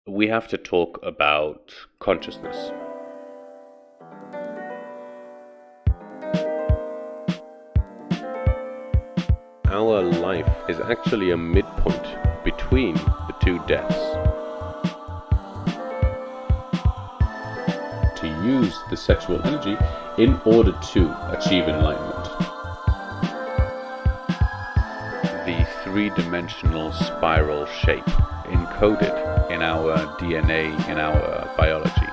we have to talk about consciousness. Our life is actually a midpoint between the two deaths. To use the sexual energy in order to achieve enlightenment. The three-dimensional spiral shape encoded in our DNA, in our biology.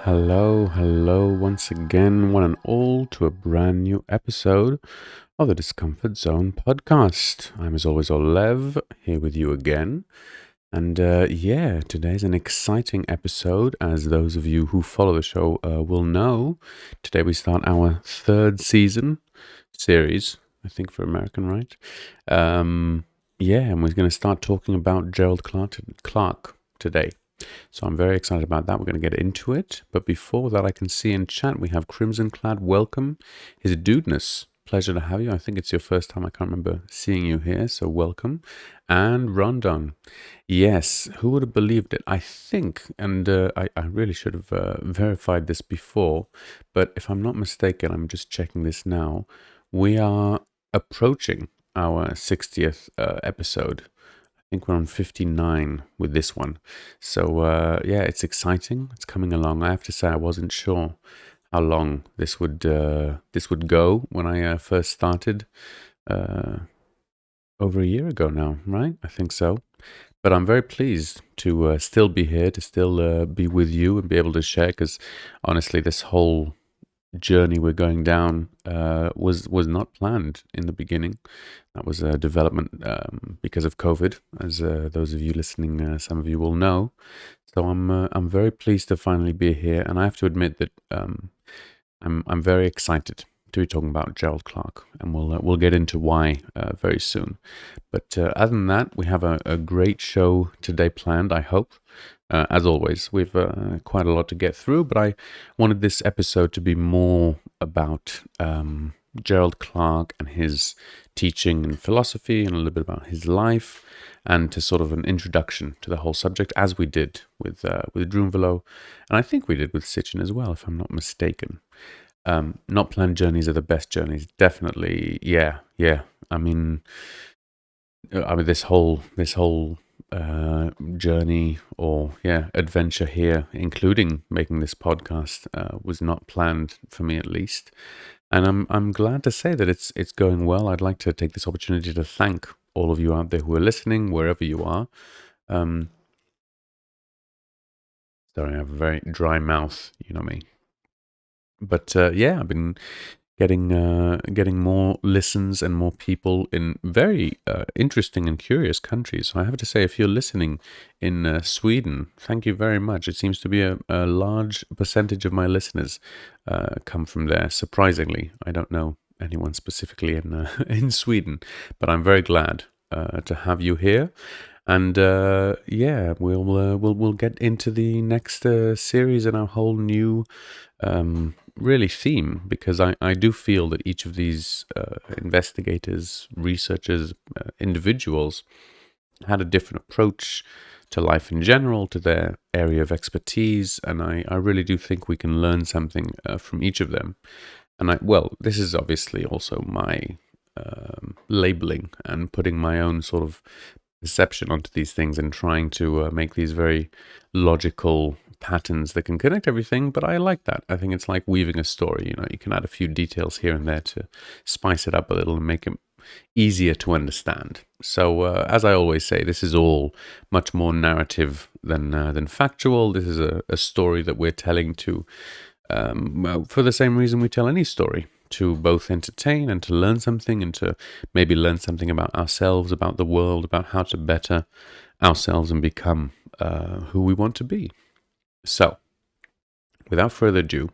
Hello once again, one and all, to a brand new episode of the Discomfort-Zone podcast. I'm as always Olev, here with you again. And today's an exciting episode, as those of you who follow the show will know. Today we start our third series, I think for American, right? And we're going to start talking about Gerald Clarke today. So I'm very excited about that. We're going to get into it. But before that, I can see in chat we have Crimson Clad. Welcome. His Dudeness. Pleasure to have you. I think it's your first time. I can't remember seeing you here. So welcome. And Rondon. Yes. Who would have believed it? I think, and I really should have verified this before. But if I'm not mistaken, I'm just checking this now. We are approaching our 60th episode. I think we're on 59 with this one. So, it's exciting. It's coming along. I have to say I wasn't sure how long this would go when I first started over a year ago now, right? I think so. But I'm very pleased to still be here, to still be with you and be able to share, because honestly, this whole journey we're going down was not planned in the beginning. That was a development because of COVID, as those of you listening, some of you will know. So I'm very pleased to finally be here, and I have to admit that I'm very excited to be talking about Gerald Clarke, and we'll get into why very soon. But other than that, we have a great show today planned, I hope. As always, we've quite a lot to get through, but I wanted this episode to be more about Gerald Clarke and his teaching and philosophy, and a little bit about his life, and to sort of an introduction to the whole subject, as we did with Drunvalo, and I think we did with Sitchin as well, if I'm not mistaken. Not planned journeys are the best journeys, definitely. Yeah. I mean, this whole journey or adventure here, including making this podcast, was not planned for me, at least, and I'm glad to say that it's going well. I'd like to take this opportunity to thank all of you out there who are listening, wherever you are. Sorry, I have a very dry mouth, you know me. But I've been getting more listens and more people in very interesting and curious countries. So I have to say, if you're listening in Sweden, thank you very much. It seems to be a large percentage of my listeners come from there. Surprisingly, I don't know anyone specifically in Sweden, but I'm very glad to have you here. And we'll get into the next series and our whole new really theme, because I do feel that each of these investigators, researchers, individuals had a different approach to life in general, to their area of expertise, and I really do think we can learn something from each of them. And this is obviously also my labeling and putting my own sort of perception onto these things, and trying to make these very logical patterns that can connect everything. But I like that. I think it's like weaving a story. You can add a few details here and there to spice it up a little and make it easier to understand. So as I always say, this is all much more narrative than factual. This is a story that we're telling to for the same reason we tell any story, to both entertain and to learn something, and to maybe learn something about ourselves, about the world, about how to better ourselves and become who we want to be. So, without further ado,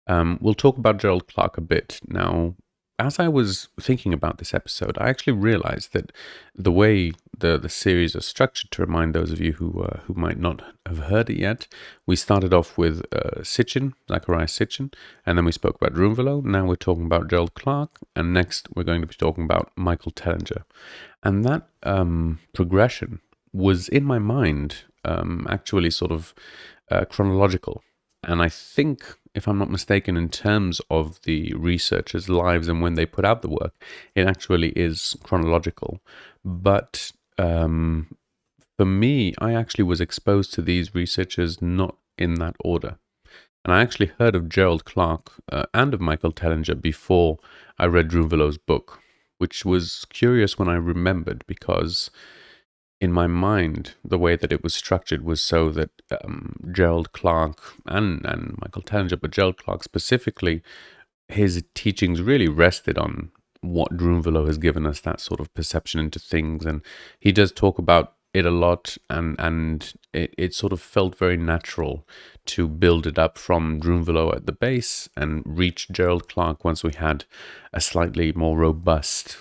we'll talk about Gerald Clarke a bit. Now, as I was thinking about this episode, I actually realized that the way the series is structured, to remind those of you who might not have heard it yet, we started off with Zachariah Sitchin, and then we spoke about Drunvalo. Now we're talking about Gerald Clarke, and next we're going to be talking about Michael Tellinger. And that progression was in my mind actually sort of chronological. And I think, if I'm not mistaken, in terms of the researchers' lives and when they put out the work, it actually is chronological. But for me, I actually was exposed to these researchers not in that order. And I actually heard of Gerald Clarke and of Michael Tellinger before I read Drunvalo's book, which was curious when I remembered, because in my mind, the way that it was structured was so that Gerald Clarke and Michael Tellinger, but Gerald Clarke specifically, his teachings really rested on what Drunvalo has given us, that sort of perception into things. And he does talk about it a lot, and it sort of felt very natural to build it up from Drunvalo at the base and reach Gerald Clarke once we had a slightly more robust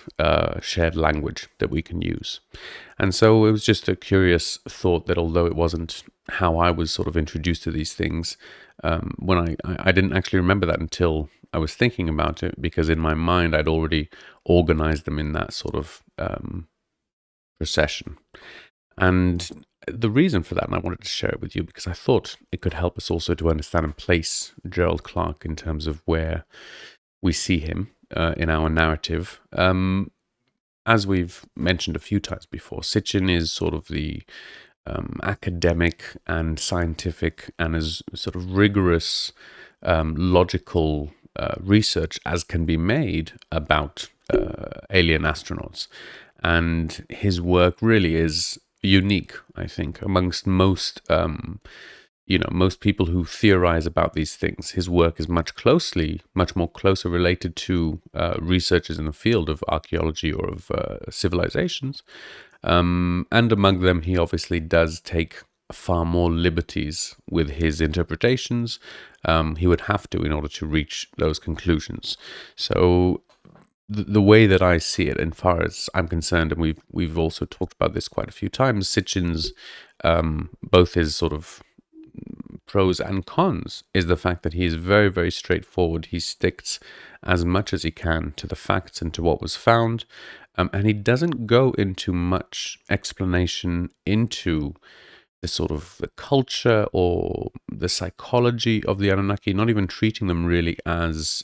shared language that we can use. And so it was just a curious thought that, although it wasn't how I was sort of introduced to these things, when I didn't actually remember that until I was thinking about it, because in my mind I'd already organized them in that sort of procession. And the reason for that, and I wanted to share it with you because I thought it could help us also to understand and place Gerald Clarke in terms of where we see him in our narrative. As we've mentioned a few times before, Sitchin is sort of the academic and scientific and as sort of rigorous, logical research as can be made about alien astronauts. And his work really is unique, I think, amongst most most people who theorize about these things. His work is much more closer related to researchers in the field of archaeology or of civilizations. And among them, he obviously does take far more liberties with his interpretations. He would have to in order to reach those conclusions. So the way that I see it, as far as I'm concerned, and we've also talked about this quite a few times, Sitchin's both his sort of pros and cons is the fact that he is very, very straightforward. He sticks as much as he can to the facts and to what was found, and he doesn't go into much explanation into the sort of the culture or the psychology of the Anunnaki, not even treating them really as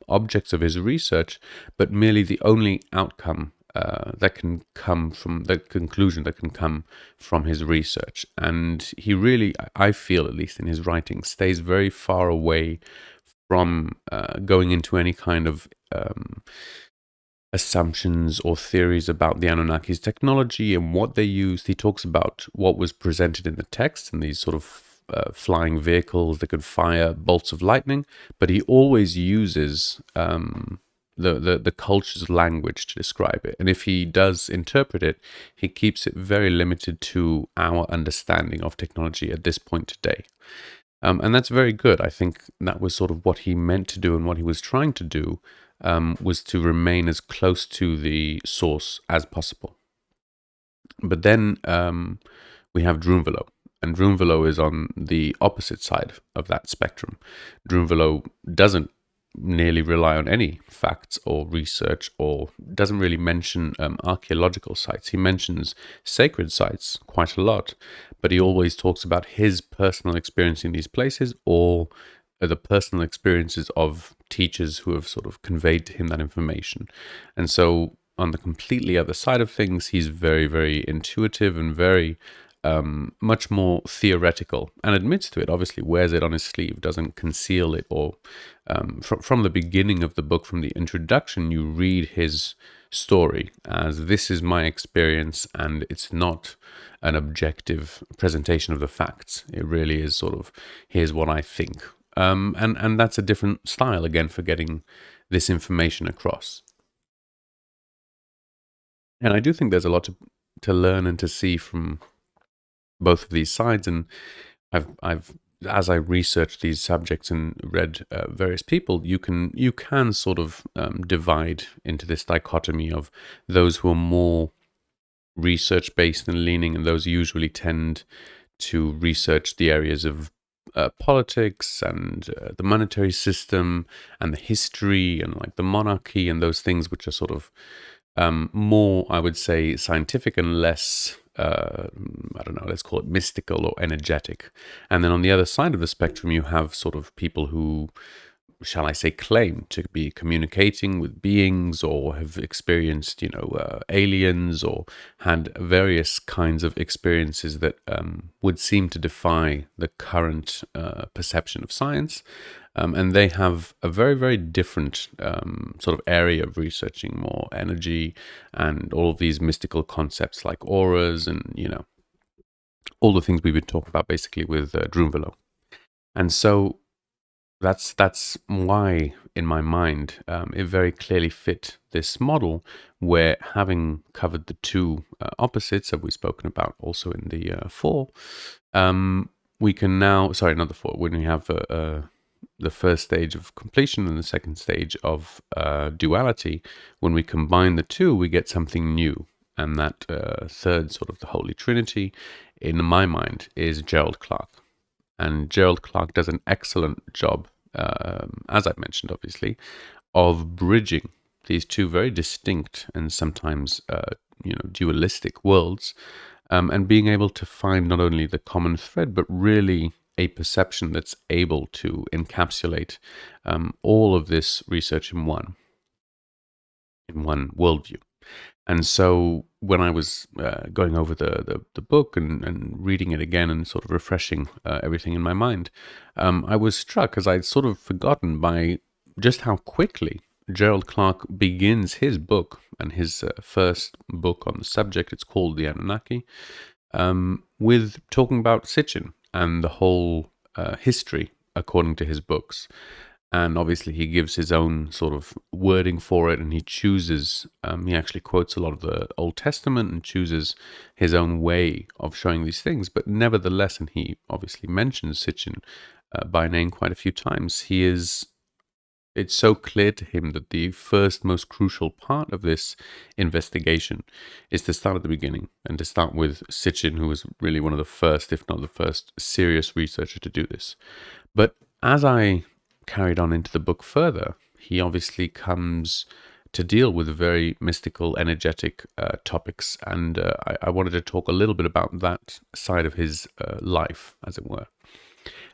objects of his research, but merely the only outcome that can come from the conclusion that can come from his research. And he really, I feel, at least in his writing, stays very far away from going into any kind of assumptions or theories about the Anunnaki's technology and what they used. He talks about what was presented in the text and these sort of flying vehicles that could fire bolts of lightning, but he always uses the culture's language to describe it. And if he does interpret it, he keeps it very limited to our understanding of technology at this point today. And that's very good. I think that was sort of what he meant to do and what he was trying to do, was to remain as close to the source as possible. But then we have Drunvalo, and Drunvalo is on the opposite side of that spectrum. Drunvalo doesn't nearly rely on any facts or research, or doesn't really mention archaeological sites. He mentions sacred sites quite a lot, but he always talks about his personal experience in these places, or the personal experiences of teachers who have sort of conveyed to him that information. And so on the completely other side of things, he's very, very intuitive and very much more theoretical, and admits to it, obviously wears it on his sleeve, doesn't conceal it, or from the beginning of the book, from the introduction, you read his story as this is my experience, and it's not an objective presentation of the facts. It really is sort of, here's what I think. And that's a different style, again, for getting this information across. And I do think there's a lot to learn and to see from both of these sides. And I've as I researched these subjects and read various people, you can sort of divide into this dichotomy of those who are more research-based and leaning, and those usually tend to research the areas of politics and the monetary system and the history and like the monarchy and those things which are sort of more, I would say, scientific and less, I don't know, let's call it mystical or energetic. And then on the other side of the spectrum, you have sort of people who, shall I say, claim to be communicating with beings or have experienced, aliens or had various kinds of experiences that would seem to defy the current perception of science. And they have a very, very different sort of area of researching more energy and all of these mystical concepts like auras and, all the things we've been talking about basically with Drunvalo. And so that's why, in my mind, it very clearly fit this model where, having covered the two opposites that we've spoken about also in the four, we can now, sorry, not the four, when we have the first stage of completion and the second stage of duality, when we combine the two, we get something new. And that third sort of the Holy Trinity, in my mind, is Gerald Clarke. And Gerald Clarke does an excellent job, as I've mentioned, obviously, of bridging these two very distinct and sometimes, dualistic worlds, and being able to find not only the common thread, but really a perception that's able to encapsulate all of this research in one worldview. And so when I was going over the book and reading it again and sort of refreshing everything in my mind, I was struck, as I'd sort of forgotten, by just how quickly Gerald Clarke begins his book, and his first book on the subject, it's called The Anunnaki, with talking about Sitchin and the whole history according to his books. And obviously, he gives his own sort of wording for it, and he chooses, he actually quotes a lot of the Old Testament and chooses his own way of showing these things. But nevertheless, and he obviously mentions Sitchin by name quite a few times, it's so clear to him that the first most crucial part of this investigation is to start at the beginning and to start with Sitchin, who was really one of the first, if not the first, serious researcher to do this. But as I carried on into the book further, he obviously comes to deal with very mystical, energetic topics, and I wanted to talk a little bit about that side of his life, as it were.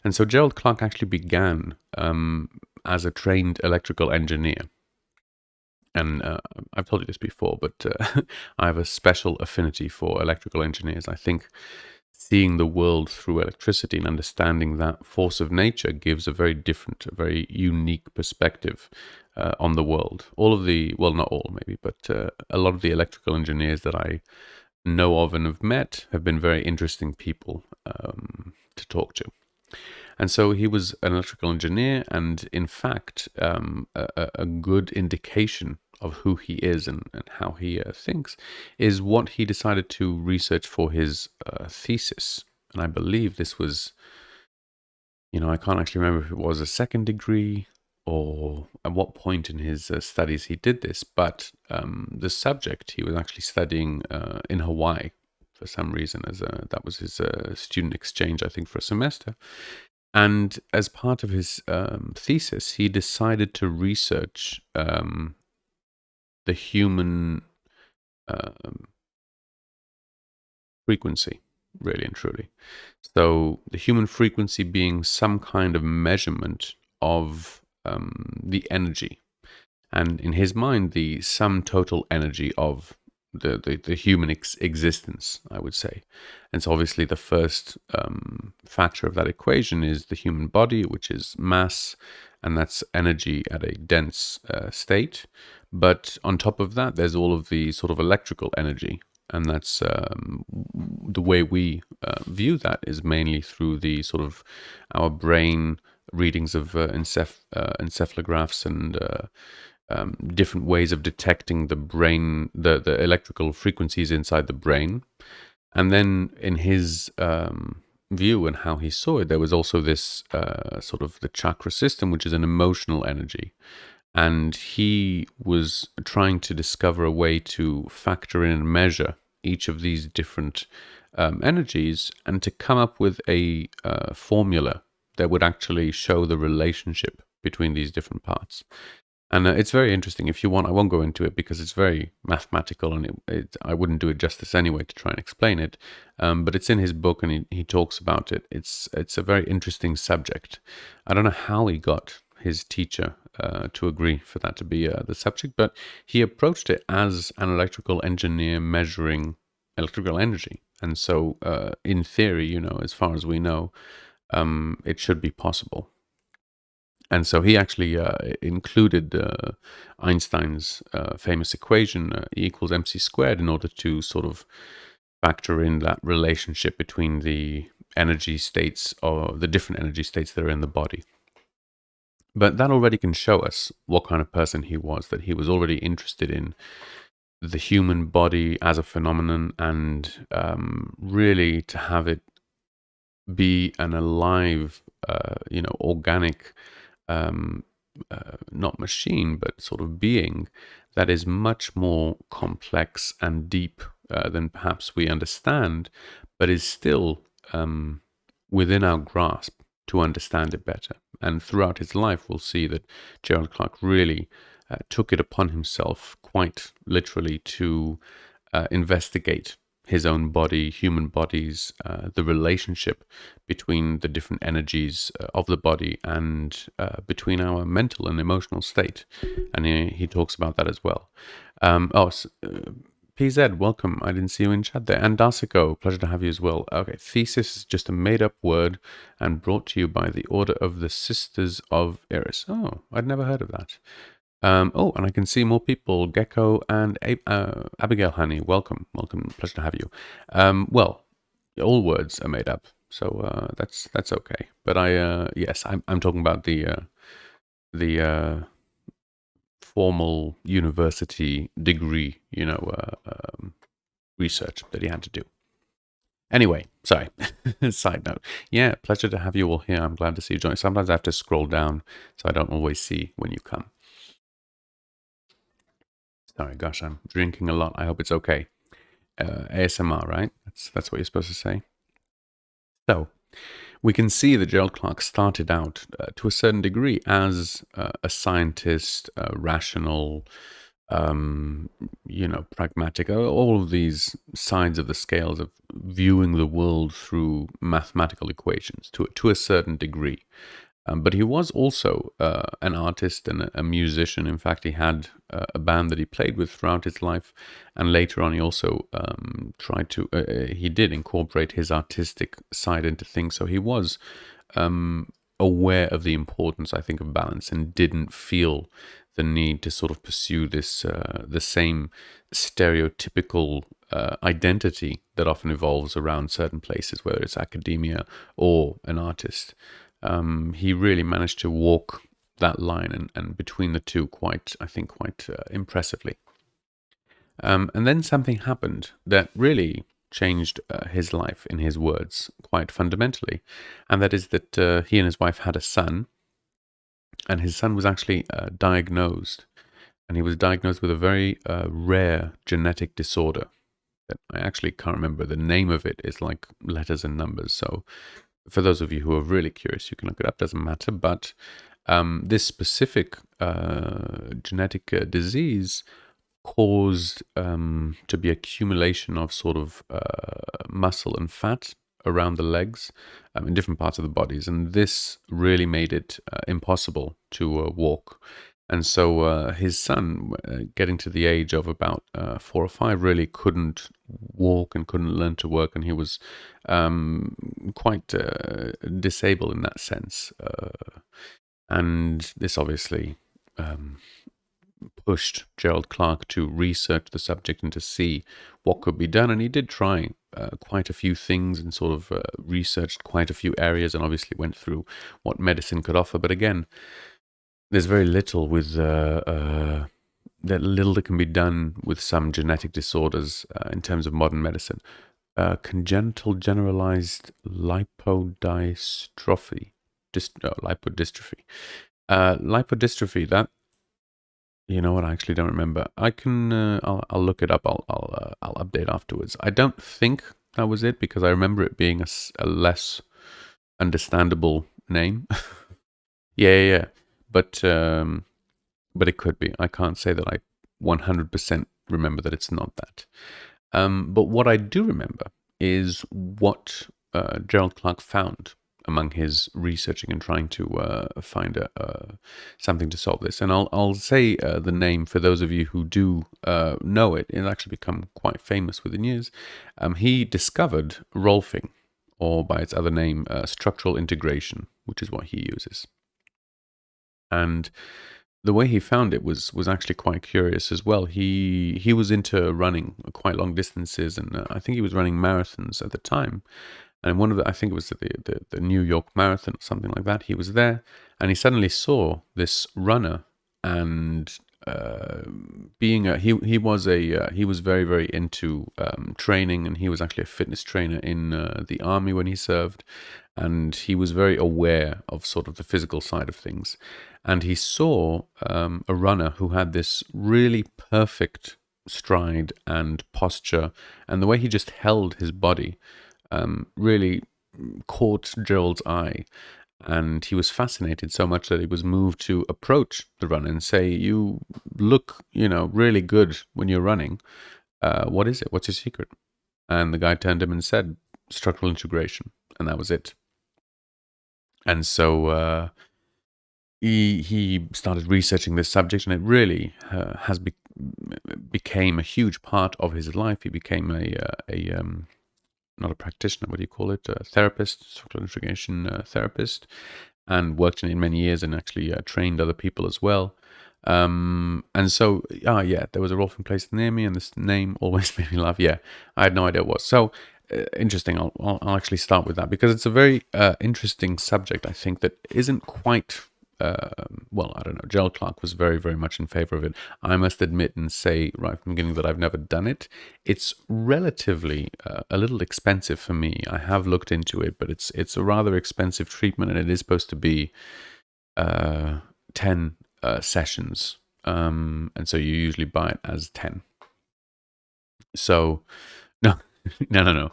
And so Gerald Clarke actually began as a trained electrical engineer. And I've told you this before, but I have a special affinity for electrical engineers. I think seeing the world through electricity and understanding that force of nature gives a very different, a very unique perspective on the world. All of the, well, not all maybe, but a lot of the electrical engineers that I know of and have met have been very interesting people to talk to. And so he was an electrical engineer, and in fact, a good indication of who he is and how he thinks is what he decided to research for his thesis. And I believe this was, I can't actually remember if it was a second degree or at what point in his studies he did this, but the subject he was actually studying in Hawaii for some reason, as that was his student exchange, I think, for a semester. And as part of his thesis, he decided to research the human frequency, really and truly. So the human frequency being some kind of measurement of the energy. And in his mind, the sum total energy of the human existence, I would say. And so obviously the first factor of that equation is the human body, which is mass, and that's energy at a dense state. But on top of that, there's all of the sort of electrical energy. And that's the way we view that is mainly through the sort of our brain readings of encephalographs and different ways of detecting the brain, the electrical frequencies inside the brain. And then in his view and how he saw it, there was also this sort of the chakra system, which is an emotional energy. And he was trying to discover a way to factor in and measure each of these different energies and to come up with a formula that would actually show the relationship between these different parts. And it's very interesting. If you want, I won't go into it because it's very mathematical, and I wouldn't do it justice anyway to try and explain it. But it's in his book, and he talks about it. It's a very interesting subject. I don't know how he got his teacher to agree for that to be the subject, but he approached it as an electrical engineer measuring electrical energy. And so, in theory, as far as we know, it should be possible. And so he actually included Einstein's famous equation, E equals mc squared, in order to sort of factor in that relationship between the energy states, or the different energy states that are in the body. But that already can show us what kind of person he was, that he was already interested in the human body as a phenomenon, and really to have it be an alive, organic, um, not machine, but sort of being that is much more complex and deep than perhaps we understand, but is still within our grasp to understand it better. And throughout his life, we'll see that Gerald Clarke really took it upon himself, quite literally, to investigate his own body, human bodies, the relationship between the different energies of the body, and between our mental and emotional state. And he talks about that as well. PZ, welcome. I didn't see you in chat there. And Darsico, pleasure to have you as well. Okay, thesis is just a made-up word and brought to you by the Order of the Sisters of Eris. Oh, I'd never heard of that. And I can see more people. Gecko and Abigail Honey, welcome. Pleasure to have you. Well, all words are made up, so that's okay. But yes, I'm talking about the formal university degree, research that he had to do. Anyway, sorry. Side note. Yeah, pleasure to have you all here. I'm glad to see you join. Sometimes I have to scroll down, so I don't always see when you come. Sorry, gosh, I'm drinking a lot. I hope it's okay. ASMR, right? That's what you're supposed to say. So, we can see that Gerald Clarke started out to a certain degree as a scientist, rational, pragmatic, all of these sides of the scales of viewing the world through mathematical equations to a certain degree. But he was also an artist and a musician. In fact, he had a band that he played with throughout his life. And later on, he also he did incorporate his artistic side into things. So he was aware of the importance, I think, of balance, and didn't feel the need to sort of pursue this, the same stereotypical identity that often evolves around certain places, whether it's academia or an artist. He really managed to walk that line and between the two quite impressively. And then something happened that really changed his life, in his words, quite fundamentally. And that is that he and his wife had a son, and his son was actually diagnosed. And he was diagnosed with a very rare genetic disorder that I actually can't remember. The name of it is like letters and numbers. So for those of you who are really curious, you can look it up, doesn't matter. But this specific genetic disease caused to be accumulation of sort of muscle and fat around the legs in different parts of the bodies. And this really made it impossible to walk. And so his son, getting to the age of about 4 or 5, really couldn't walk and couldn't learn to work, and he was quite disabled in that sense. And this obviously pushed Gerald Clarke to research the subject and to see what could be done. And he did try quite a few things and sort of researched quite a few areas, and obviously went through what medicine could offer. But again, there's very little that can be done with some genetic disorders in terms of modern medicine. Congenital generalized lipodystrophy. Lipodystrophy. Lipodystrophy, that, you know what, I actually don't remember. I can, I'll look it up. I'll update afterwards. I don't think that was it, because I remember it being a less understandable name. Yeah. But but it could be. I can't say that I 100% remember that it's not that. But what I do remember is what Gerald Clarke found among his researching and trying to find something to solve this. And I'll say the name for those of you who do know it. It's actually become quite famous within years. He discovered Rolfing, or by its other name, structural integration, which is what he uses. And the way he found it was actually quite curious as well. He was into running quite long distances, and I think he was running marathons at the time. And one of the, I think it was the New York Marathon or something like that. He was there, and he suddenly saw this runner, and being a he was very very into training, and he was actually a fitness trainer in the army when he served, and he was very aware of sort of the physical side of things, and he saw a runner who had this really perfect stride and posture, and the way he just held his body really caught Gerald's eye. And he was fascinated so much that he was moved to approach the runner and say, "You look, really good when you're running. What is it? What's your secret?" And the guy turned to him and said, "Structural integration." And that was it. And so he started researching this subject, and it really became a huge part of his life. He became a not a practitioner, what do you call it? A therapist, structural integration therapist, and worked in it many years, and actually trained other people as well. And so, there was a Rolfing place near me, and this name always made me laugh. Yeah, I had no idea what it was. So interesting. I'll actually start with that because it's a very interesting subject, I think, that isn't quite. I don't know. Gerald Clarke was very, very much in favor of it. I must admit and say right from the beginning that I've never done it. It's relatively a little expensive for me. I have looked into it, but it's a rather expensive treatment, and it is supposed to be 10 sessions. And so you usually buy it as 10. So, no. No.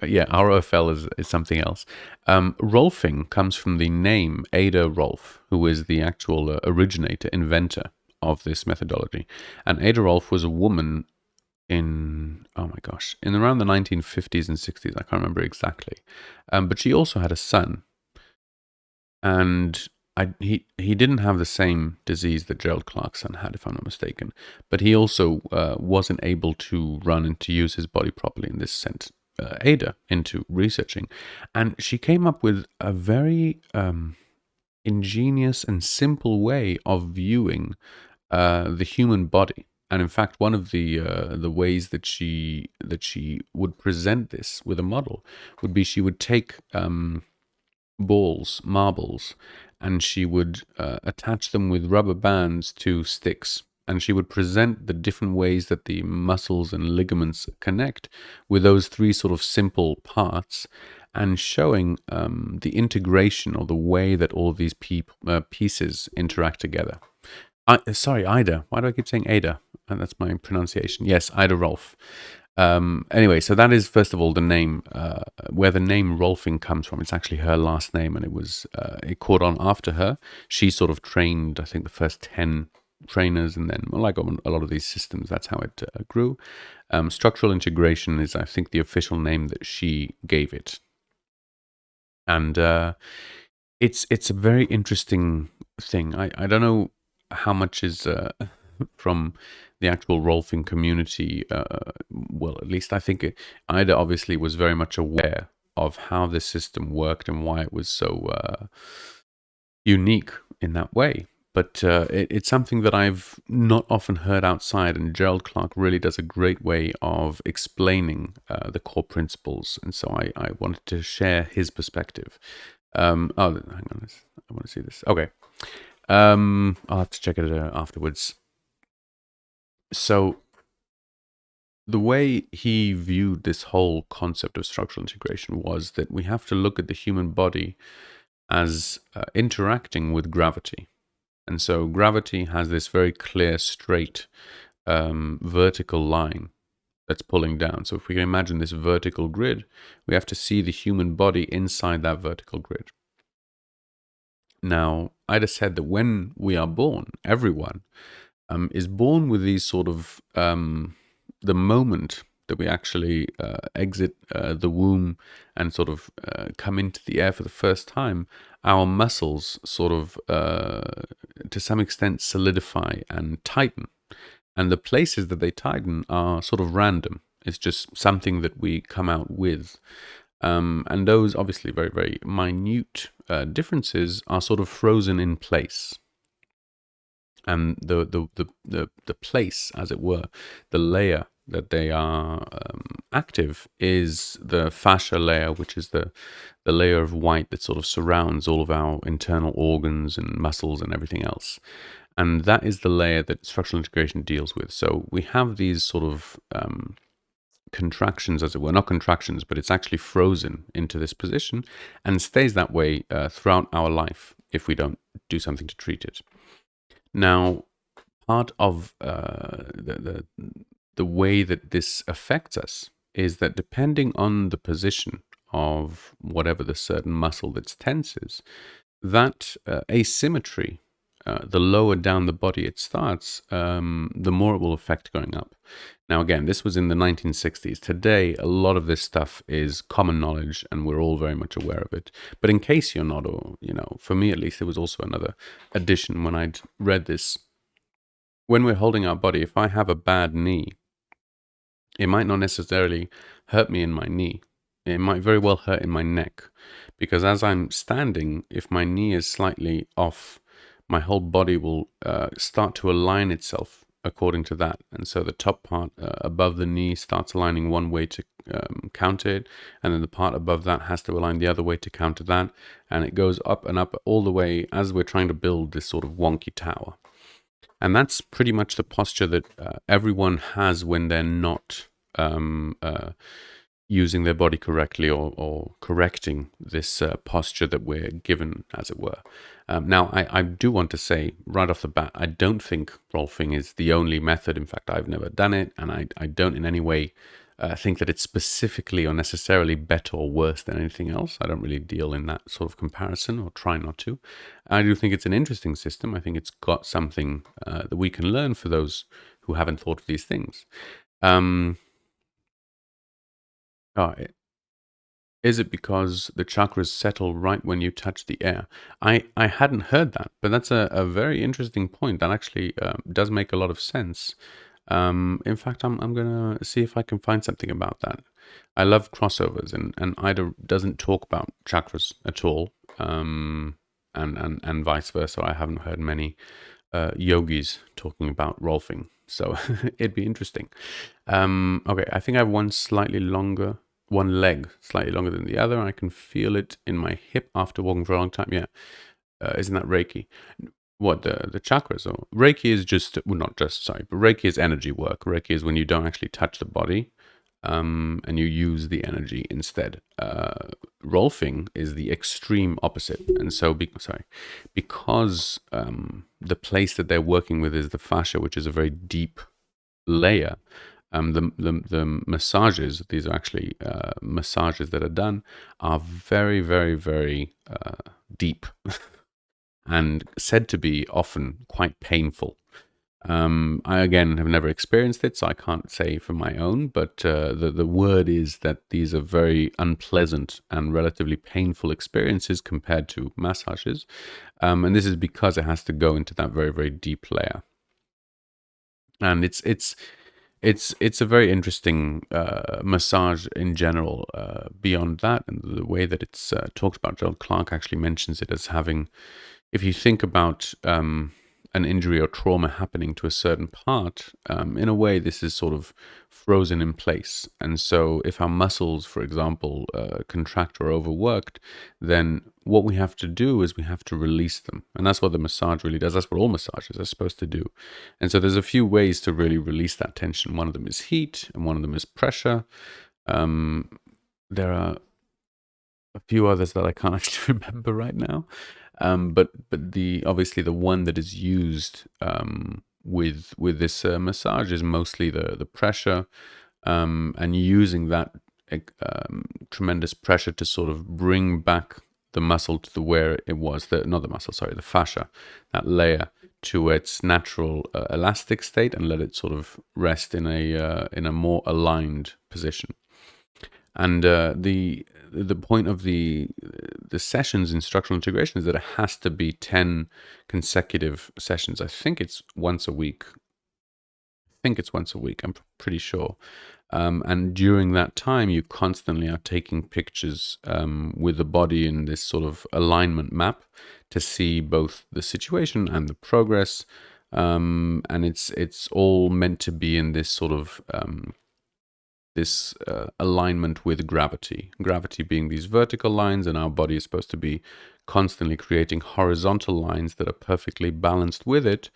Yeah, ROFL is something else. Rolfing comes from the name Ada Rolf, who is the actual originator, inventor of this methodology. And Ada Rolf was a woman in around the 1950s and 60s. I can't remember exactly. But she also had a son. And he didn't have the same disease that Gerald Clarke's son had, if I'm not mistaken. But he also wasn't able to run and to use his body properly, and this sent Ada into researching. And she came up with a very ingenious and simple way of viewing the human body. And in fact, one of the ways that she would present this with a model would be she would take marbles, and she would attach them with rubber bands to sticks. And she would present the different ways that the muscles and ligaments connect with those three sort of simple parts, and showing the integration, or the way that all of these pieces interact together. Sorry, Ida. Why do I keep saying Ada? And that's my pronunciation. Yes, Ida Rolf. Anyway, so that is, first of all, the name, where the name Rolfing comes from. It's actually her last name, and it caught on after her. She sort of trained, I think, the first 10 trainers, and then, like on a lot of these systems, that's how it grew. Structural integration is, I think, the official name that she gave it. And it's a very interesting thing. I don't know how much is from the actual Rolfing community. Well, at least I think Ida obviously was very much aware of how the system worked and why it was so unique in that way. But it's something that I've not often heard outside, and Gerald Clarke really does a great way of explaining the core principles. And so I wanted to share his perspective. Hang on, I want to see this. Okay. I'll have to check it afterwards. So the way he viewed this whole concept of structural integration was that we have to look at the human body as interacting with gravity. And so gravity has this very clear, straight, vertical line that's pulling down. So if we can imagine this vertical grid, we have to see the human body inside that vertical grid. Now, I'd have said that when we are born, everyone is born with these sort of the moment that we actually exit the womb and sort of come into the air for the first time, our muscles sort of, to some extent, solidify and tighten. And the places that they tighten are sort of random. It's just something that we come out with. And those obviously very, very minute differences are sort of frozen in place. And the place, as it were, the layer that they are active is the fascia layer, which is the layer of white that sort of surrounds all of our internal organs and muscles and everything else. And that is the layer that structural integration deals with. So we have these sort of contractions, as it were, not contractions, but it's actually frozen into this position and stays that way throughout our life if we don't do something to treat it. Now, part of the way that this affects us is that depending on the position of whatever the certain muscle that's tense is, that asymmetry, the lower down the body it starts, the more it will affect going up. Now, again, this was in the 1960s. Today, a lot of this stuff is common knowledge, and we're all very much aware of it. But in case you're not, or for me at least, there was also another addition when I'd read this. When we're holding our body, if I have a bad knee, it might not necessarily hurt me in my knee. It might very well hurt in my neck, because as I'm standing, if my knee is slightly off, my whole body will start to align itself according to that. And so the top part above the knee starts aligning one way to counter it, and then the part above that has to align the other way to counter that, and it goes up and up all the way as we're trying to build this sort of wonky tower. And that's pretty much the posture that everyone has when they're not using their body correctly or correcting this posture that we're given, as it were. Now, I do want to say right off the bat, I don't think rolfing is the only method. In fact, I've never done it, and I don't in any way think that it's specifically or necessarily better or worse than anything else. I don't really deal in that sort of comparison, or try not to. I do think it's an interesting system. I think it's got something that we can learn for those who haven't thought of these things. Is it because the chakras settle right when you touch the air? I hadn't heard that, but that's a very interesting point. That actually does make a lot of sense. In fact, I'm going to see if I can find something about that. I love crossovers, and Ida doesn't talk about chakras at all, and vice versa. I haven't heard many yogis talking about rolfing, so it'd be interesting. Okay, I think I have one leg slightly longer than the other. I can feel it in my hip after walking for a long time. Yeah, isn't that Reiki? What, the chakras? Or Reiki is just, well, not just, sorry, but Reiki is energy work. Reiki is when you don't actually touch the body, and you use the energy instead. Rolfing is the extreme opposite. And so, because the place that they're working with is the fascia, which is a very deep layer, the massages, these are actually massages that are done, are very, very, very deep and said to be often quite painful. I, again, have never experienced it, so I can't say for my own, but the word is that these are very unpleasant and relatively painful experiences compared to massages. And this is because it has to go into that very, very deep layer. And it's a very interesting massage in general. Beyond that, and the way that it's talked about, Gerald Clarke actually mentions it as having, if you think about an injury or trauma happening to a certain part, in a way, this is sort of frozen in place. And so if our muscles, for example, contract or overworked, then what we have to do is we have to release them. And that's what the massage really does. That's what all massages are supposed to do. And so there's a few ways to really release that tension. One of them is heat, and one of them is pressure. There are a few others that I can't actually remember right now. But obviously the one that is used with this massage is mostly the pressure, and using that tremendous pressure to sort of bring back the muscle to where it was, not the muscle, sorry, the fascia, that layer, to its natural elastic state, and let it sort of rest in a more aligned position. And the point of the sessions in structural integration is that it has to be 10 consecutive sessions. I think it's once a week. I'm pretty sure. And during that time, you constantly are taking pictures with the body in this sort of alignment map to see both the situation and the progress. And it's all meant to be in this sort of this alignment with gravity. Gravity being these vertical lines, and our body is supposed to be constantly creating horizontal lines that are perfectly balanced with it.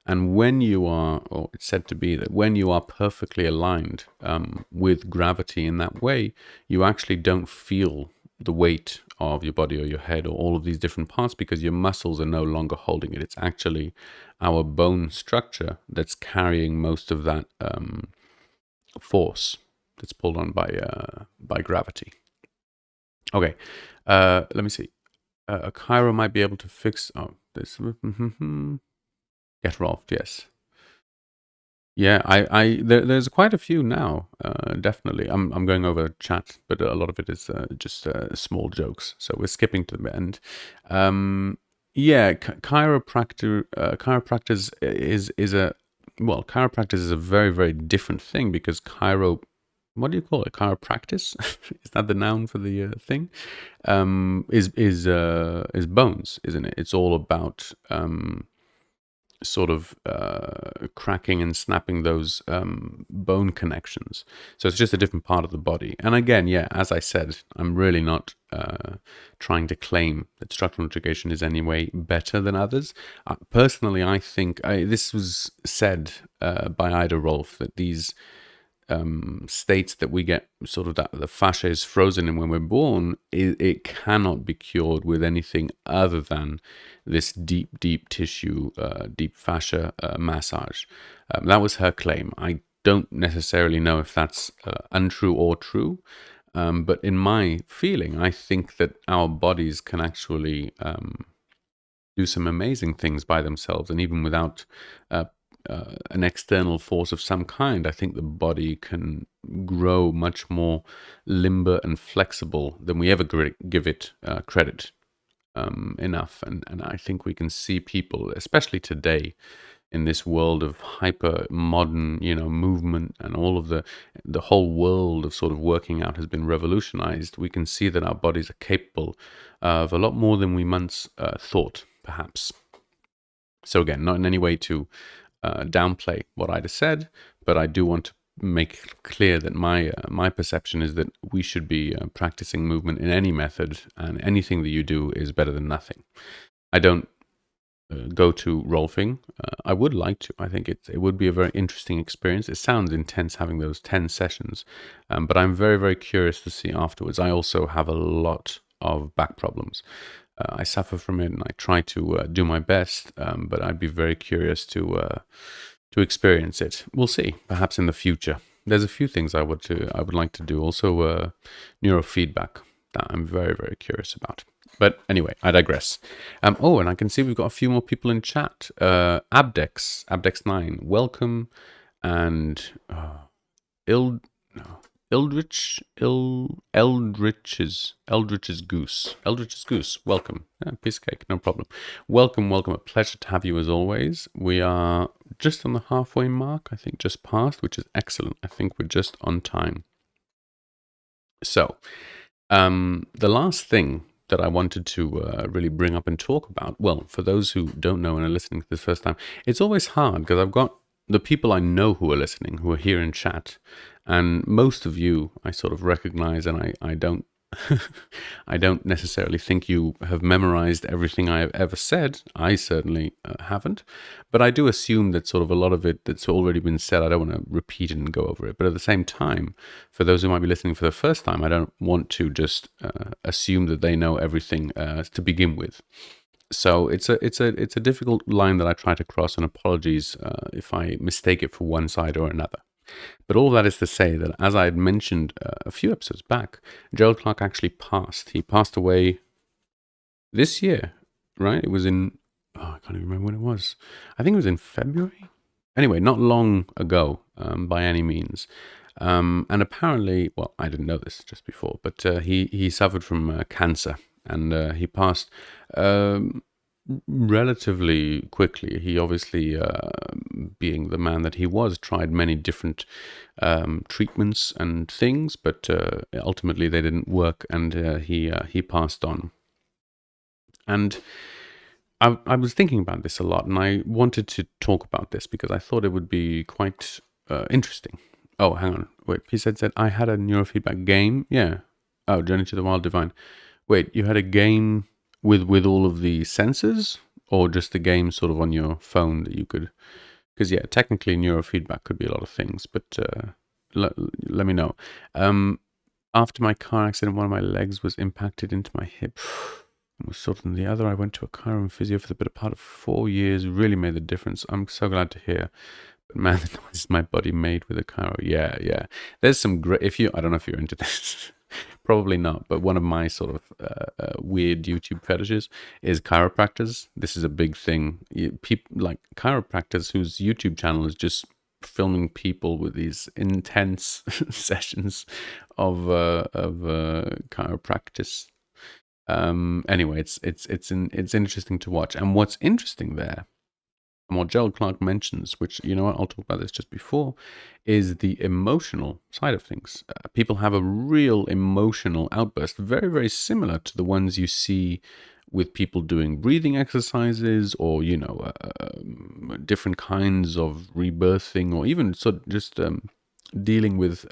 And when you are, or it's said to be that when you are perfectly aligned with gravity in that way, you actually don't feel the weight of your body or your head or all of these different parts, because your muscles are no longer holding it. It's actually our bone structure that's carrying most of that force that's pulled on by gravity. Okay, let me see. A Cairo might be able to fix. Oh, this. Get Rolf, yes. Yeah, there's quite a few now. Definitely, I'm going over chat, but a lot of it is just small jokes. So we're skipping to the end. Yeah, chiropractors is a chiropractic is a very, very different thing, because what do you call it? Chiropractic? Is that the noun for the thing? Is bones, isn't it? It's all about sort of cracking and snapping those bone connections. So it's just a different part of the body. And again, yeah, as I said, I'm really not trying to claim that structural integration is any way better than others. Personally, I think this was said by Ida Rolf, that these states that we get, sort of that the fascia is frozen in when we're born, it cannot be cured with anything other than this deep tissue, deep fascia massage. That was her claim. I don't necessarily know if that's untrue or true, but in my feeling, I think that our bodies can actually do some amazing things by themselves, and even without an external force of some kind, I think the body can grow much more limber and flexible than we ever give it credit enough. And I think we can see people, especially today, in this world of hyper modern, movement, and all of the whole world of sort of working out has been revolutionized. We can see that our bodies are capable of a lot more than we once thought, perhaps. So again, not in any way to downplay what I just said, but I do want to make clear that my perception is that we should be practicing movement in any method, and anything that you do is better than nothing. I don't go to Rolfing. I would like to. I think it would be a very interesting experience. It sounds intense having those 10 sessions, but I'm very, very curious to see afterwards. I also have a lot of back problems. I suffer from it, and I try to do my best, but I'd be very curious to experience it. We'll see, perhaps in the future. There's a few things I would like to do. Also, neurofeedback that I'm very, very curious about. But anyway, I digress. And I can see we've got a few more people in chat. Abdex9, welcome, and Eldritch's Goose, welcome. Yeah, piece of cake, no problem. Welcome. A pleasure to have you as always. We are just on the halfway mark, I think just past, which is excellent. I think we're just on time. So, the last thing that I wanted to really bring up and talk about, well, for those who don't know and are listening to this first time, it's always hard because I've got the people I know who are listening, who are here in chat, and most of you I sort of recognize, and I don't I don't necessarily think you have memorized everything I have ever said. I certainly haven't, but I do assume that sort of a lot of it that's already been said, I don't want to repeat it and go over it. But at the same time, for those who might be listening for the first time, I don't want to just assume that they know everything to begin with. So it's a difficult line that I try to cross, and apologies if I mistake it for one side or another. But all that is to say that, as I had mentioned a few episodes back, Gerald Clarke actually passed. He passed away this year, right? It was in, oh, I can't even remember when it was. I think it was in February. Anyway, not long ago, by any means. And apparently, well, I didn't know this just before, but he suffered from cancer, and he passed um, relatively quickly. He obviously, being the man that he was, tried many different treatments and things, but ultimately they didn't work, and he passed on. And I was thinking about this a lot, and I wanted to talk about this because I thought it would be quite interesting. Oh, hang on. Wait, he said, I had a neurofeedback game. Yeah. Oh, Journey to the Wild Divine. Wait, you had a game with all of the sensors, or just the game sort of on your phone that you could? Because yeah, technically neurofeedback could be a lot of things, but let me know. Um, After my car accident, one of my legs was impacted into my hip and was shorter than the other. I went to a chiro and physio for the better part of 4 years. Really made the difference. I'm so glad to hear. But man, the noises my body made with a chiro. Yeah, yeah. There's some great. I don't know if you're into this. Probably not. But one of my sort of weird YouTube fetishes is chiropractors. This is a big thing. People like chiropractors whose YouTube channel is just filming people with these intense sessions of chiropractic. Anyway, it's interesting to watch, and what's interesting there, and what Gerald Clarke mentions, which you know what, I'll talk about this just before, is the emotional side of things. People have a real emotional outburst, very very similar to the ones you see with people doing breathing exercises, or different kinds of rebirthing, or even sort of just dealing with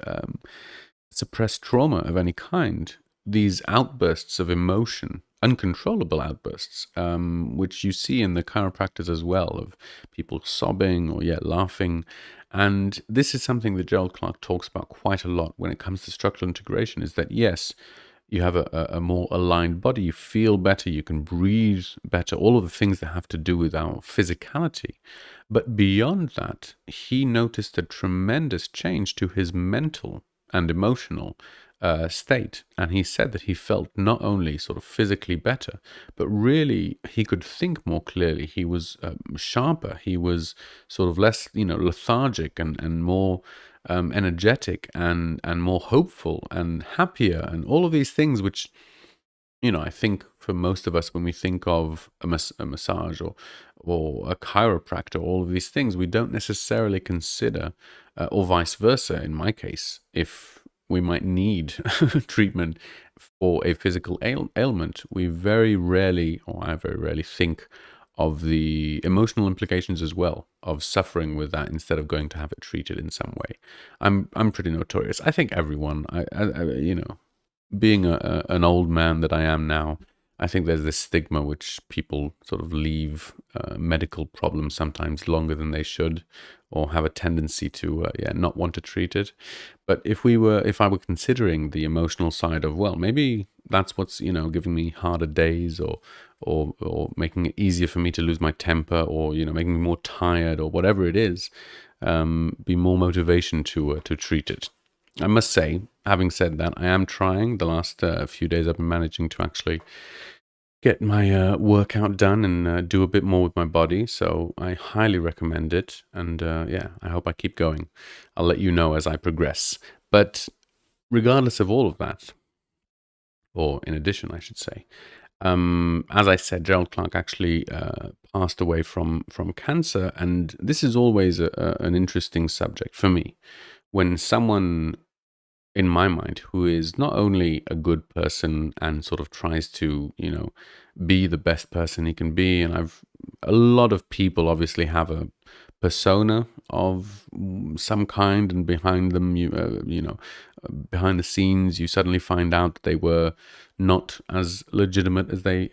suppressed trauma of any kind, these outbursts of emotion, uncontrollable outbursts, which you see in the chiropractors as well, of people sobbing or yet laughing. And this is something that Gerald Clarke talks about quite a lot when it comes to structural integration, is that yes, you have a more aligned body, you feel better, you can breathe better, all of the things that have to do with our physicality. But beyond that, he noticed a tremendous change to his mental and emotional state. And he said that he felt not only sort of physically better, but really he could think more clearly. He was sharper. He was sort of less, lethargic, and more energetic, and more hopeful and happier, and all of these things which, I think for most of us, when we think of a massage or a chiropractor, all of these things, we don't necessarily consider, or vice versa, in my case, if we might need treatment for a physical ailment, we very rarely, or I very rarely think of the emotional implications as well of suffering with that instead of going to have it treated in some way. I'm pretty notorious. I think everyone, being an old man that I am now, I think there's this stigma which people sort of leave medical problems sometimes longer than they should, or have a tendency to not want to treat it. But if I were considering the emotional side of, well, maybe that's what's giving me harder days, or making it easier for me to lose my temper, or making me more tired, or whatever it is, be more motivation to treat it. I must say, having said that, I am trying. The last few days I've been managing to actually get my workout done, and do a bit more with my body. So I highly recommend it. And I hope I keep going. I'll let you know as I progress. But regardless of all of that, or in addition, I should say, as I said, Gerald Clarke actually passed away from cancer. And this is always an interesting subject for me. When someone, in my mind, who is not only a good person and sort of tries to, be the best person he can be. And a lot of people obviously have a persona of some kind, and behind them, behind the scenes, you suddenly find out that they were not as legitimate as they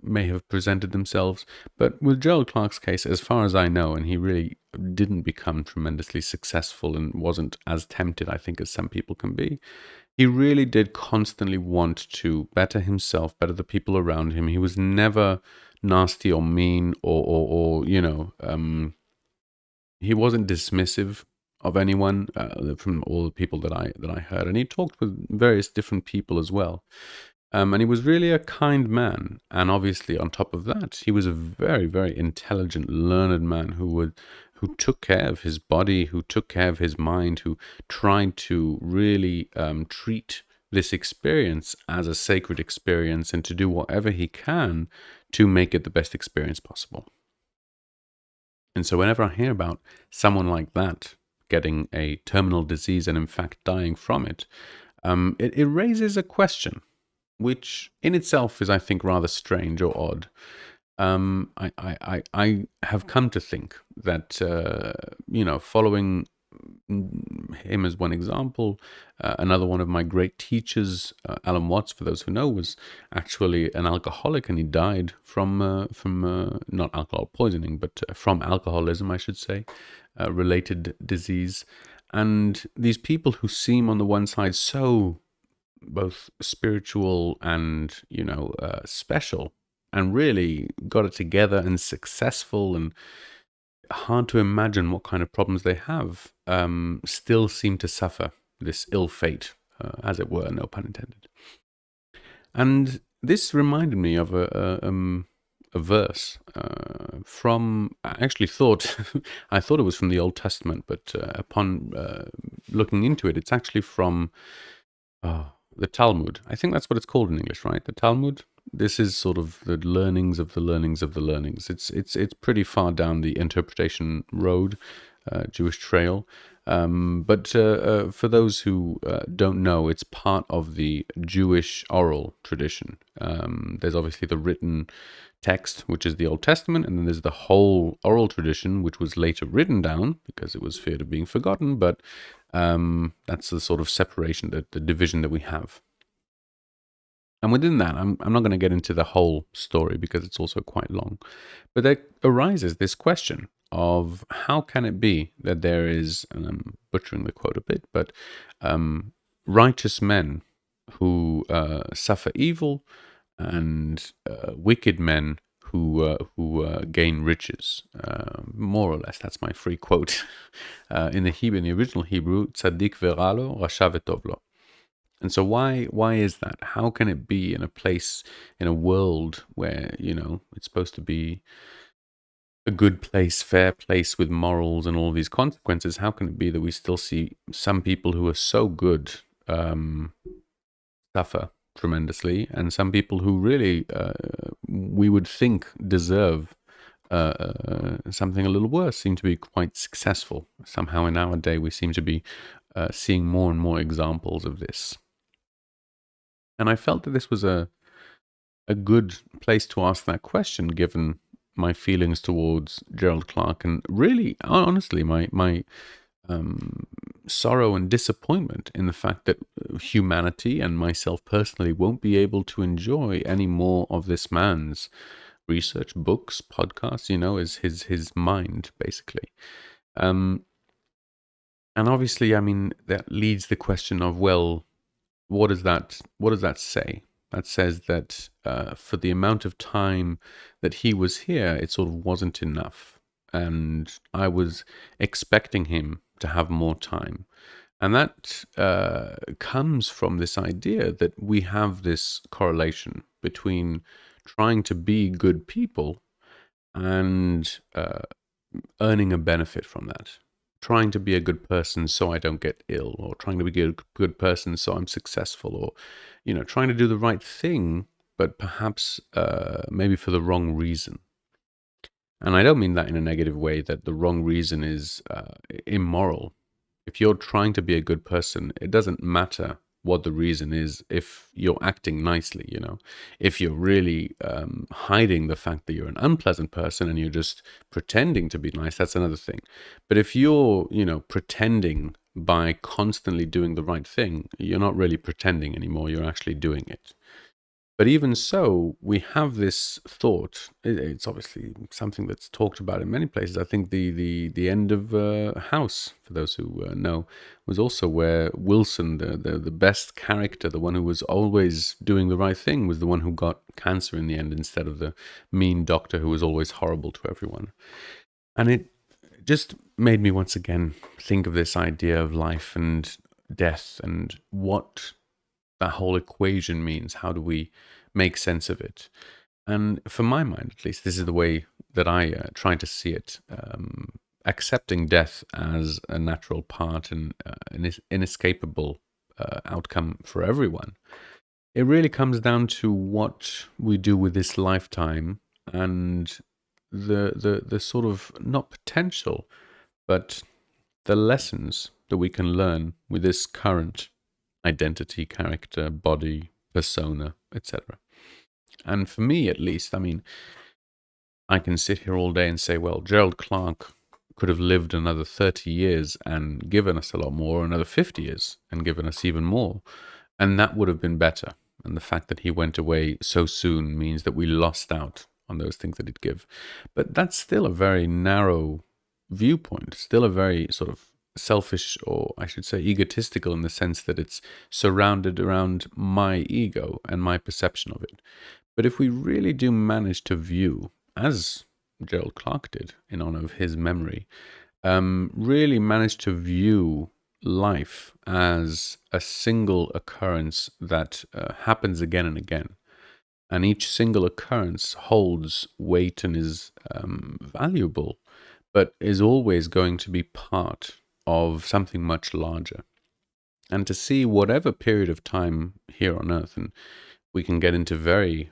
may have presented themselves. But with Gerald Clarke's case, as far as I know, and he really didn't become tremendously successful and wasn't as tempted, I think, as some people can be. He really did constantly want to better himself, better the people around him. He was never nasty or mean, or he wasn't dismissive of anyone, from all the people that I heard. And he talked with various different people as well. And he was really a kind man. And obviously, on top of that, he was a very, very intelligent, learned man who took care of his body, who took care of his mind, who tried to really treat this experience as a sacred experience and to do whatever he can to make it the best experience possible. And so whenever I hear about someone like that getting a terminal disease and in fact dying from it, it raises a question, which in itself is, I think, rather strange or odd. I have come to think that, following him as one example, another one of my great teachers, Alan Watts, for those who know, was actually an alcoholic, and he died from not alcohol poisoning, but from alcoholism, I should say, related disease. And these people who seem on the one side so both spiritual and special, and really got it together and successful, and hard to imagine what kind of problems they have, still seem to suffer this ill fate, as it were, no pun intended. And this reminded me of a verse from, I actually thought, I thought it was from the Old Testament, but upon looking into it, it's actually from the Talmud. I think that's what it's called in English, right? The Talmud. This is sort of the learnings of the learnings of the learnings. It's pretty far down the interpretation road, Jewish trail. But for those who don't know, it's part of the Jewish oral tradition. There's obviously the written text, which is the Old Testament, and then there's the whole oral tradition, which was later written down because it was feared of being forgotten. But that's the sort of separation, the division that we have. And within that, I'm not going to get into the whole story because it's also quite long. But there arises this question of how can it be that there is, and I'm butchering the quote a bit, but righteous men who suffer evil, and wicked men who gain riches. More or less, that's my free quote. In the original Hebrew, tzaddik veralo, rasha vetovlo. And so why is that? How can it be in a place, in a world where, it's supposed to be a good place, fair place with morals and all these consequences? How can it be that we still see some people who are so good suffer tremendously, and some people who really we would think deserve something a little worse seem to be quite successful? Somehow in our day we seem to be seeing more and more examples of this. And I felt that this was a good place to ask that question, given my feelings towards Gerald Clarke, and really, honestly, my sorrow and disappointment in the fact that humanity and myself personally won't be able to enjoy any more of this man's research, books, podcasts, is his mind, basically. And obviously, I mean, that leads the question of, well, what does that say? That says that for the amount of time that he was here, it sort of wasn't enough. And I was expecting him to have more time. And that comes from this idea that we have this correlation between trying to be good people and earning a benefit from that. Trying to be a good person so I don't get ill, or trying to be a good person so I'm successful, or, trying to do the right thing, but perhaps maybe for the wrong reason. And I don't mean that in a negative way, that the wrong reason is immoral. If you're trying to be a good person, it doesn't matter what the reason is if you're acting nicely, If you're really hiding the fact that you're an unpleasant person and you're just pretending to be nice, that's another thing. But if you're, pretending by constantly doing the right thing, you're not really pretending anymore, you're actually doing it. But even so, we have this thought. It's obviously something that's talked about in many places. I think the end of House, for those who know, was also where Wilson, the best character, the one who was always doing the right thing, was the one who got cancer in the end, instead of the mean doctor who was always horrible to everyone. And it just made me once again think of this idea of life and death, and what that whole equation means. How do we make sense of it? And for my mind, at least, this is the way that I try to see it. Accepting death as a natural part and an inescapable outcome for everyone. It really comes down to what we do with this lifetime and the sort of not potential, but the lessons that we can learn with this current identity, character, body, persona, etc. And for me, at least, I mean, I can sit here all day and say, well, Gerald Clarke could have lived another 30 years and given us a lot more, another 50 years and given us even more. And that would have been better. And the fact that he went away so soon means that we lost out on those things that he'd give. But that's still a very narrow viewpoint, still a very sort of selfish, or I should say egotistical, in the sense that it's surrounded around my ego and my perception of it. But if we really do manage to view, as Gerald Clarke did in honor of his memory, really manage to view life as a single occurrence that happens again and again. And each single occurrence holds weight and is valuable, but is always going to be part of something much larger. And to see whatever period of time here on Earth, and we can get into very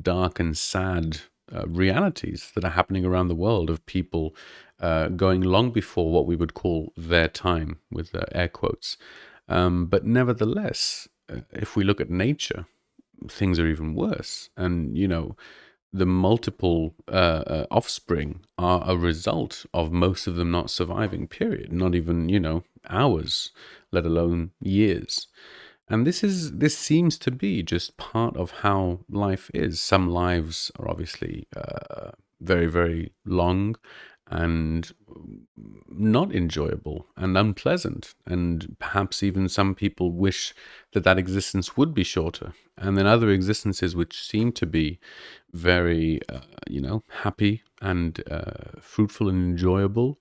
dark and sad realities that are happening around the world of people going long before what we would call their time, with air quotes. But nevertheless, if we look at nature, things are even worse. And, you know, the multiple offspring are a result of most of them not surviving, period. Not even, you know, hours, let alone years. And this seems to be just part of how life is. Some lives are obviously very, very long and not enjoyable and unpleasant. And perhaps even some people wish that that existence would be shorter. And then other existences which seem to be very, happy and fruitful and enjoyable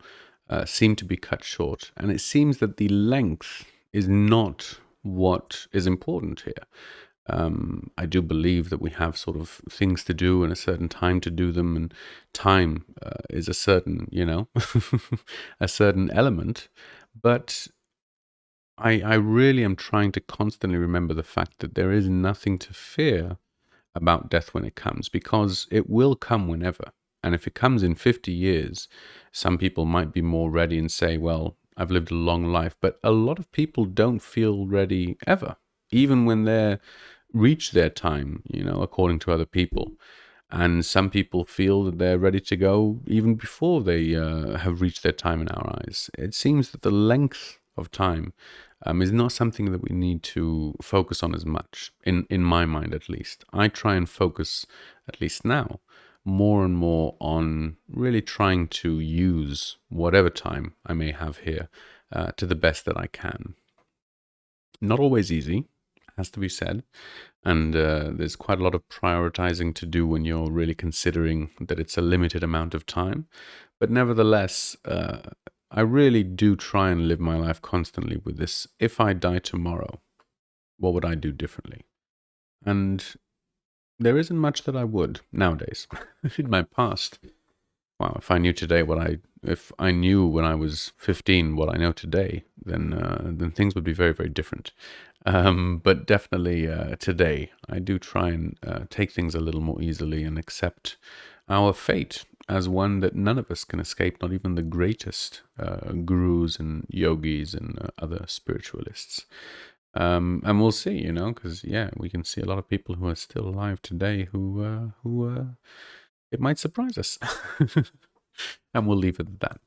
seem to be cut short. And it seems that the length is not what is important here. I do believe that we have sort of things to do and a certain time to do them, and time is a certain, a certain element. But I really am trying to constantly remember the fact that there is nothing to fear about death when it comes, because it will come whenever. And if it comes in 50 years, some people might be more ready and say, well, I've lived a long life. But a lot of people don't feel ready ever, even when they reach their time, according to other people. And some people feel that they're ready to go even before they have reached their time in our eyes. It seems that the length of time is not something that we need to focus on as much, in my mind at least. I try and focus, at least now, more and more on really trying to use whatever time I may have here to the best that I can. Not always easy, has to be said. And there's quite a lot of prioritizing to do when you're really considering that it's a limited amount of time. But nevertheless, I really do try and live my life constantly with this. If I die tomorrow, what would I do differently? And there isn't much that I would nowadays. In my past, wow, if I knew today if I knew when I was 15 what I know today, then things would be very, very different. But definitely today, I do try and take things a little more easily and accept our fate as one that none of us can escape, not even the greatest gurus and yogis and other spiritualists. And we'll see, because we can see a lot of people who are still alive today who it might surprise us. And we'll leave it at that.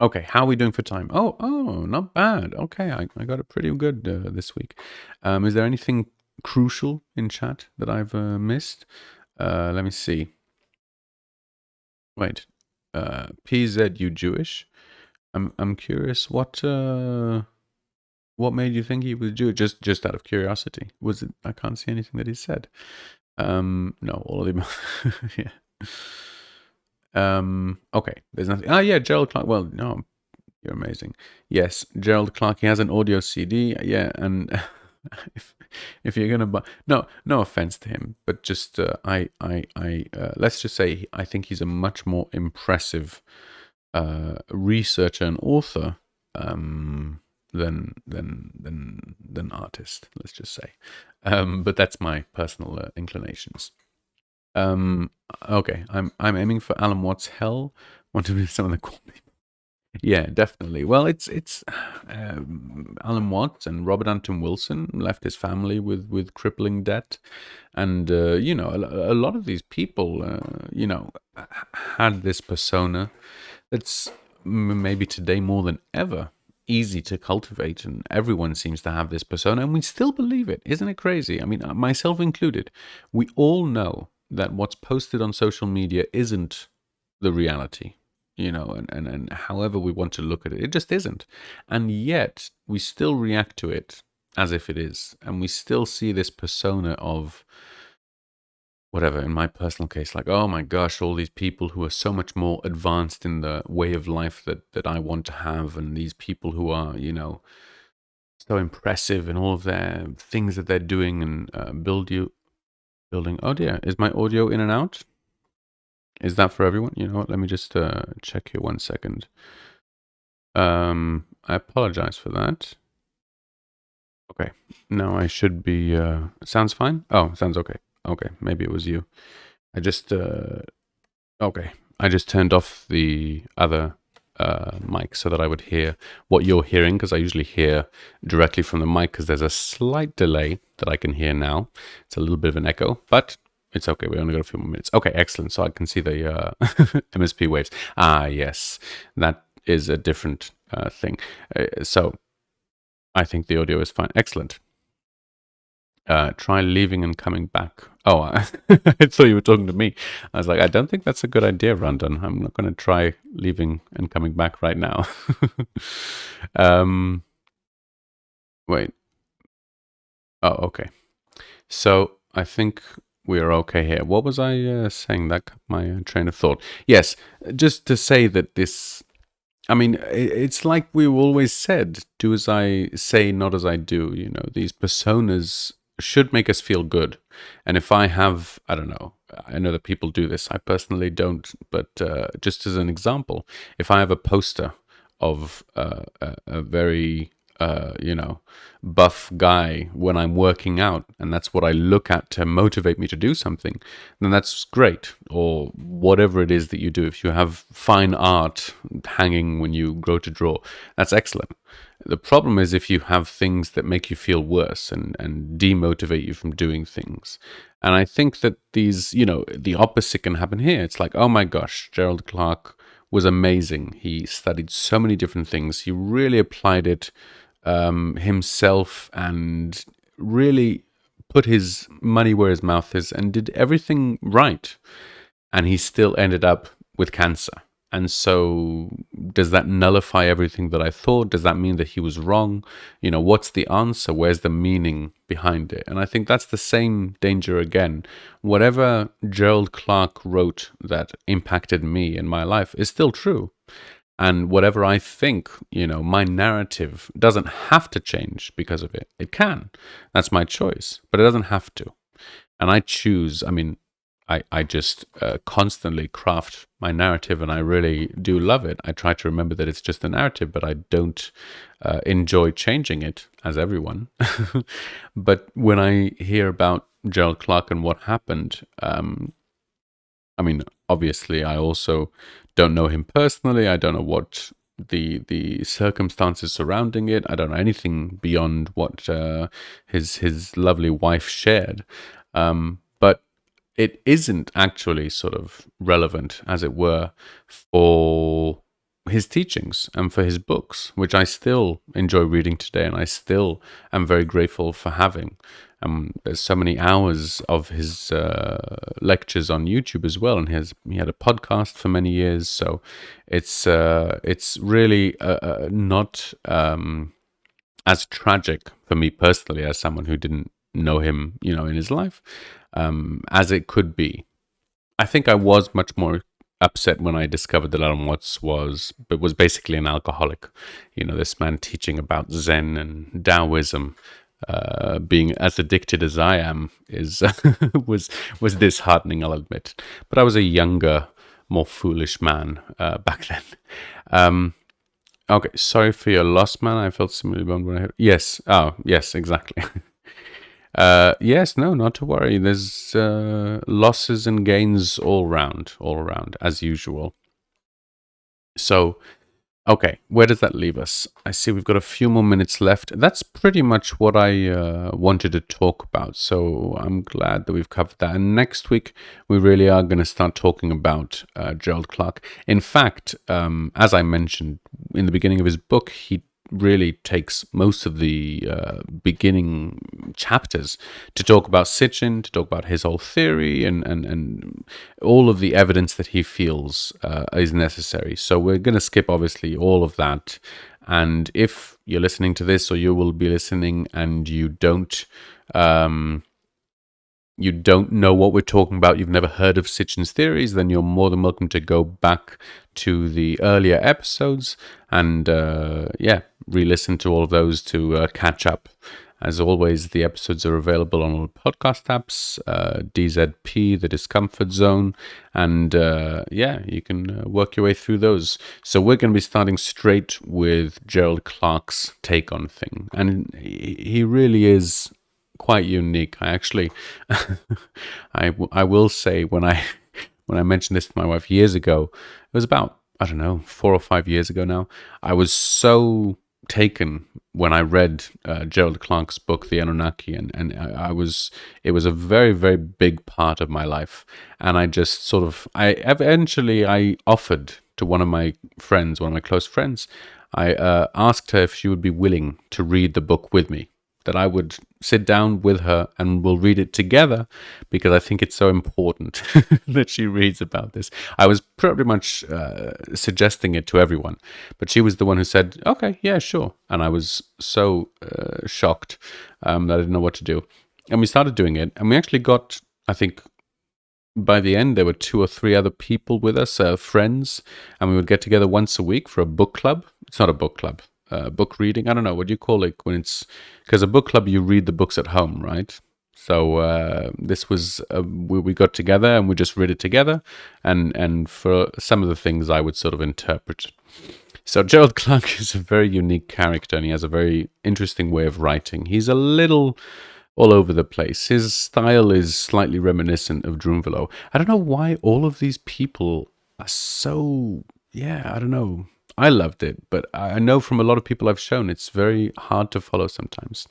Okay, how are we doing for time? Oh, not bad. Okay, I got it pretty good this week. Is there anything crucial in chat that I've missed? Let me see. Wait, PZ, you Jewish? I'm curious. What made you think he was Jewish? Just out of curiosity. Was it? I can't see anything that he said. No, all of them. Yeah. Okay, there's nothing. Yeah, Gerald Clarke. Well, no, you're amazing. Yes, Gerald Clarke. He has an audio CD. Yeah, and if if you're gonna buy, no offense to him, but just let's just say I think he's a much more impressive researcher and author than artist. Let's just say, but that's my personal inclinations. Um, okay, I'm aiming for Alan Watts' Hell. Want to be some of the cool people. Yeah, definitely. Well, it's Alan Watts and Robert Anton Wilson left his family with crippling debt, and a lot of these people had this persona that's maybe today more than ever easy to cultivate, and everyone seems to have this persona, and we still believe it. Isn't it crazy? I mean, myself included. We all know that what's posted on social media isn't the reality, and however we want to look at it, it just isn't. And yet we still react to it as if it is, and we still see this persona of whatever, in my personal case, like, oh my gosh, all these people who are so much more advanced in the way of life that I want to have, and these people who are, so impressive in all of their things that they're doing, and building. Oh dear, is my audio in and out? Is that for everyone? You know what? Let me just check here 1 second. I apologize for that. Okay, now I should be. Sounds fine. Oh, sounds okay. Okay, maybe it was you. I just okay. I just turned off the other mic so that I would hear what you're hearing, because I usually hear directly from the mic because there's a slight delay that I can hear now. It's a little bit of an echo, but it's okay. We only got a few more minutes. Okay, excellent. So I can see the MSP waves. Ah, yes, that is a different thing. So I think the audio is fine. Excellent. Try leaving and coming back. Oh, I thought you were talking to me. I was like, I don't think that's a good idea, Randon. I'm not going to try leaving and coming back right now. Wait. Oh, okay. So I think we are okay here. What was I saying? That cut my train of thought. Yes, just to say that this. I mean, it's like we always said, do as I say, not as I do. These personas should make us feel good. And if I have, I don't know, I know that people do this. I personally don't. But just as an example, if I have a poster of a very, buff guy when I'm working out, and that's what I look at to motivate me to do something, then that's great. Or whatever it is that you do. If you have fine art hanging when you go to draw, that's excellent. The problem is if you have things that make you feel worse and demotivate you from doing things. And I think that these, the opposite can happen here. It's like, oh my gosh, Gerald Clarke was amazing. He studied so many different things. He really applied it himself, and really put his money where his mouth is, and did everything right. And he still ended up with cancer. And so does that nullify everything that I thought? Does that mean that he was wrong? What's the answer? Where's the meaning behind it? And I think that's the same danger again. Whatever Gerald Clarke wrote that impacted me in my life is still true. And whatever I think, my narrative doesn't have to change because of it. It can. That's my choice. But it doesn't have to. And I choose, I just constantly craft my narrative, and I really do love it. I try to remember that it's just a narrative, but I don't enjoy changing it, as everyone. But when I hear about Gerald Clarke and what happened, obviously, I also don't know him personally. I don't know what the circumstances surrounding it. I don't know anything beyond what his lovely wife shared. But it isn't actually sort of relevant, as it were, for his teachings and for his books, which I still enjoy reading today, and I still am very grateful for having. There's so many hours of his lectures on YouTube as well, and he had a podcast for many years. So it's really not as tragic for me personally, as someone who didn't know him, in his life, as it could be. I think I was much more upset when I discovered that Alan Watts was basically an alcoholic. This man teaching about Zen and Taoism. being as addicted as I am is was disheartening, I'll admit. But I was a younger, more foolish man back then. Okay, sorry for your loss, man. I felt similarly bummed when I heard. Yes, yes, exactly. Yes, no, not to worry. There's losses and gains all around, as usual. So, okay, where does that leave us? I see we've got a few more minutes left. That's pretty much what I wanted to talk about. So I'm glad that we've covered that. And next week, we really are going to start talking about Gerald Clarke. In fact, as I mentioned in the beginning of his book, he really takes most of the beginning chapters to talk about Sitchin, to talk about his whole theory and all of the evidence that he feels is necessary. So we're going to skip, obviously, all of that. And if you're listening to this, or you will be listening, and you don't know what we're talking about, you've never heard of Sitchin's theories, then you're more than welcome to go back to the earlier episodes and, re-listen to all of those to catch up. As always, the episodes are available on all podcast apps, DZP, the Discomfort-Zone, and you can work your way through those. So we're going to be starting straight with Gerald Clarke's take on thing. And he really is quite unique. I actually, I will say when I mentioned this to my wife years ago, it was about, I don't know, 4 or 5 years ago now. I was so taken when I read Gerald Clarke's book, The Anunnaki, and it was a very, very big part of my life. And I just I offered to one of my close friends, I asked her if she would be willing to read the book with me, that I would sit down with her and we'll read it together, because I think it's so important that she reads about this. I was pretty much suggesting it to everyone, but she was the one who said, okay, yeah, sure. And I was so shocked that I didn't know what to do. And we started doing it, and we actually got, I think, by the end, there were 2 or 3 other people with us, friends, and we would get together once a week for a book club. It's not a book club. Book reading, I don't know, what do you call it when it's, because a book club, you read the books at home, right? So this was, we got together and we just read it together, and for some of the things I would sort of interpret. So Gerald Clarke is a very unique character, and he has a very interesting way of writing. He's a little all over the place. His style is slightly reminiscent of Drunvalo. I don't know why all of these people are so, I don't know. I loved it, but I know from a lot of people I've shown, it's very hard to follow sometimes.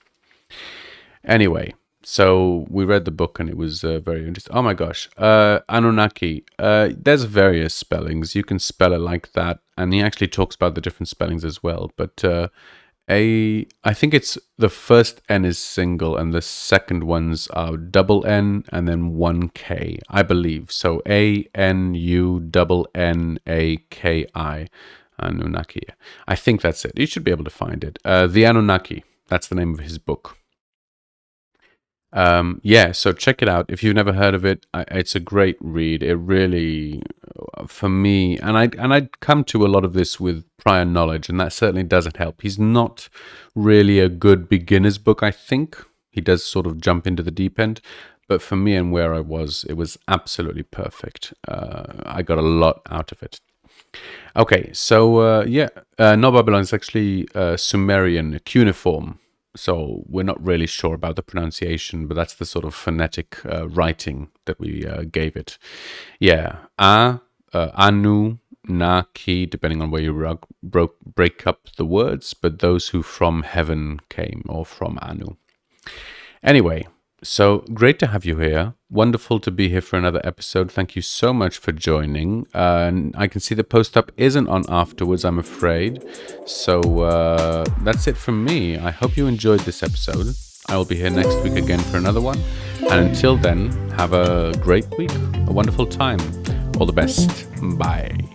Anyway, so we read the book and it was very interesting. Oh my gosh. Anunnaki. There's various spellings. You can spell it like that. And he actually talks about the different spellings as well. But I think it's the first N is single and the second ones are double N and then 1K, I believe. So ANUNNAKI. Anunnaki. I think that's it. You should be able to find it. The Anunnaki. That's the name of his book. So check it out. If you've never heard of it, it's a great read. It really, for me, and I'd come to a lot of this with prior knowledge, and that certainly doesn't help. He's not really a good beginner's book, I think. He does sort of jump into the deep end. But for me and where I was, it was absolutely perfect. I got a lot out of it. Okay, so No Babylon is actually Sumerian cuneiform, so we're not really sure about the pronunciation, but that's the sort of phonetic writing that we gave it. Yeah, Anu, Na, Ki, depending on where you break up the words, but those who from heaven came, or from Anu. Anyway, so great to have you here. Wonderful to be here for another episode. Thank you so much for joining. And I can see the post up isn't on afterwards, I'm afraid. So that's it from me. I hope you enjoyed this episode. I will be here next week again for another one. And until then, have a great week, a wonderful time. All the best. Bye.